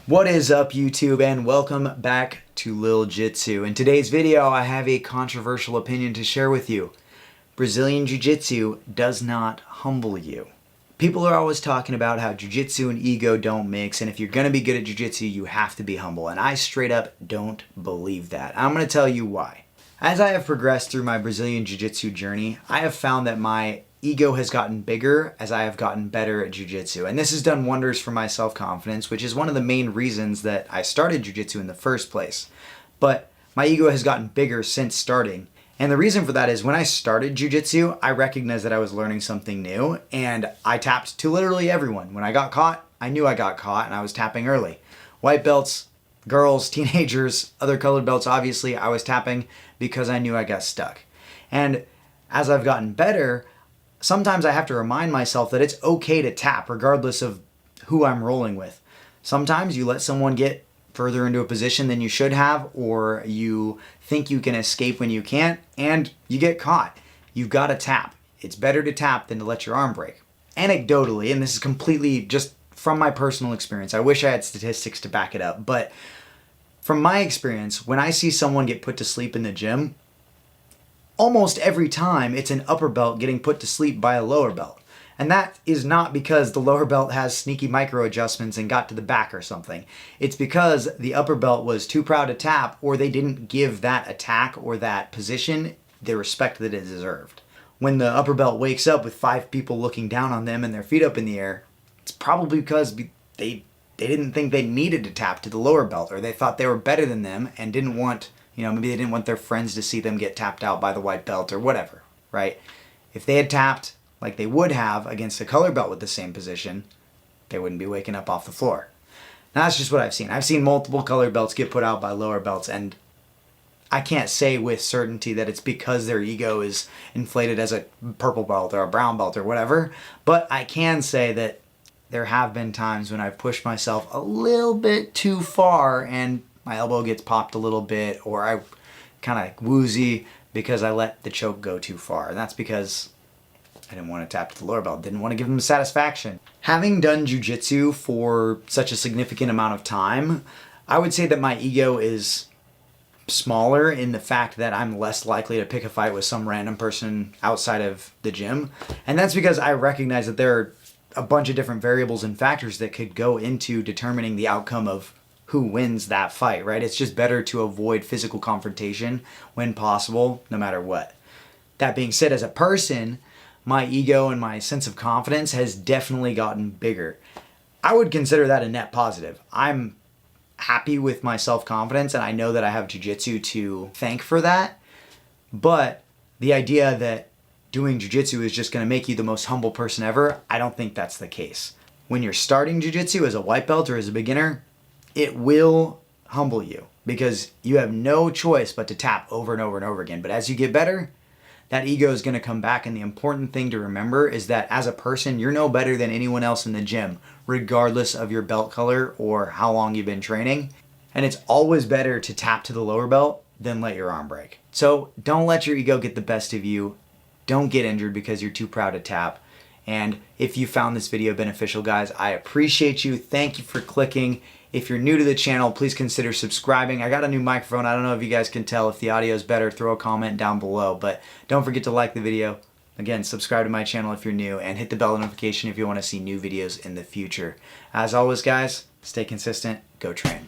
What is up, YouTube, and welcome back to Lil Jitsu. In today's video, I have a controversial opinion to share with you. Brazilian Jiu-Jitsu does not humble you. People are always talking about how Jiu-Jitsu and ego don't mix, and if you're going to be good at Jiu-Jitsu, you have to be humble. And I straight up don't believe that. I'm going to tell you why. As I have progressed through my Brazilian Jiu-Jitsu journey, I have found that my ego has gotten bigger as I have gotten better at Jiu-Jitsu. And this has done wonders for my self-confidence, which is one of the main reasons that I started Jiu-Jitsu in the first place. But my ego has gotten bigger since starting. And the reason for that is when I started Jiu-Jitsu, I recognized that I was learning something new, and I tapped to literally everyone. When I got caught, I knew I got caught, and I was tapping early. White belts, girls, teenagers, other colored belts, obviously, I was tapping because I knew I got stuck. And as I've gotten better, sometimes I have to remind myself that it's okay to tap regardless of who I'm rolling with. Sometimes you let someone get further into a position than you should have, or you think you can escape when you can't, and you get caught. You've got to tap. It's better to tap than to let your arm break. Anecdotally, and this is completely just from my personal experience, I wish I had statistics to back it up, but from my experience, when I see someone get put to sleep in the gym, almost every time it's an upper belt getting put to sleep by a lower belt. And that is not because the lower belt has sneaky micro adjustments and got to the back or something. It's because the upper belt was too proud to tap, or they didn't give that attack or that position the respect that it deserved. When the upper belt wakes up with 5 people looking down on them and their feet up in the air, it's probably because they didn't think they needed to tap to the lower belt, or they thought they were better than them and didn't want, maybe they didn't want their friends to see them get tapped out by the white belt or whatever, right? If they had tapped like they would have against a color belt with the same position, they wouldn't be waking up off the floor. Now, that's just what I've seen. I've seen multiple color belts get put out by lower belts, and I can't say with certainty that it's because their ego is inflated as a purple belt or a brown belt or whatever, but I can say that there have been times when I've pushed myself a little bit too far and my elbow gets popped a little bit, or I kind of woozy because I let the choke go too far. And that's because I didn't want to tap to the lower belt, didn't want to give them satisfaction. Having done jiu-jitsu for such a significant amount of time, I would say that my ego is smaller in the fact that I'm less likely to pick a fight with some random person outside of the gym. And that's because I recognize that there are a bunch of different variables and factors that could go into determining the outcome of who wins that fight, right? It's just better to avoid physical confrontation when possible, no matter what. That being said, as a person, my ego and my sense of confidence has definitely gotten bigger. I would consider that a net positive. I'm happy with my self-confidence, and I know that I have jiu-jitsu to thank for that. But the idea that doing jiu-jitsu is just going to make you the most humble person ever, I don't think that's the case. When you're starting jiu-jitsu as a white belt or as a beginner, it will humble you because you have no choice but to tap over and over and over again. But as you get better, that ego is going to come back, and the important thing to remember is that as a person, you're no better than anyone else in the gym, regardless of your belt color or how long you've been training. And it's always better to tap to the lower belt than let your arm break. So don't let your ego get the best of you. Don't get injured because you're too proud to tap. And if you found this video beneficial, guys, I appreciate you. Thank you for clicking. If you're new to the channel, please consider subscribing. I got a new microphone. I don't know if you guys can tell. If the audio is better, throw a comment down below. But don't forget to like the video. Again, subscribe to my channel if you're new, and hit the bell notification if you want to see new videos in the future. As always, guys, stay consistent. Go train.